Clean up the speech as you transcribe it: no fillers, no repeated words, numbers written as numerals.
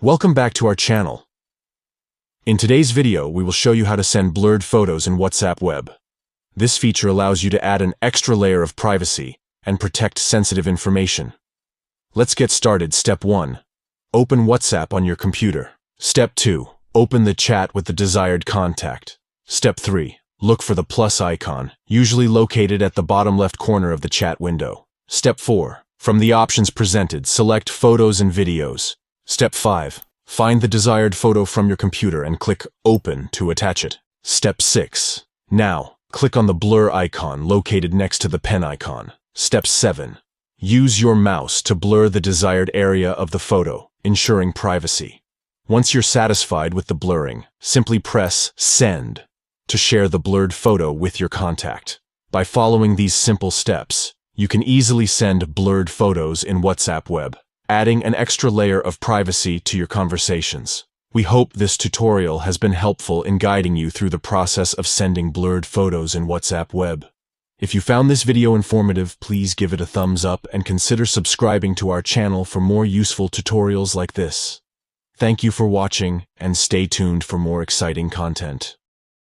Welcome back to our channel. In today's video, we will show you how to send blurred photos in WhatsApp Web. This feature allows you to add an extra layer of privacy and protect sensitive information. Let's get started. Step 1. Open WhatsApp on your computer. Step 2. Open the chat with the desired contact. Step 3. Look for the plus icon, usually located at the bottom left corner of the chat window. Step 4. From the options presented, select Photos and Videos. Step 5. Find the desired photo from your computer and click Open to attach it. Step 6. Now, click on the blur icon located next to the pen icon. Step 7. Use your mouse to blur the desired area of the photo, ensuring privacy. Once you're satisfied with the blurring, simply press Send to share the blurred photo with your contact. By following these simple steps, you can easily send blurred photos in WhatsApp Web, adding an extra layer of privacy to your conversations. We hope this tutorial has been helpful in guiding you through the process of sending blurred photos in WhatsApp Web. If you found this video informative, please give it a thumbs up and consider subscribing to our channel for more useful tutorials like this. Thank you for watching, and stay tuned for more exciting content.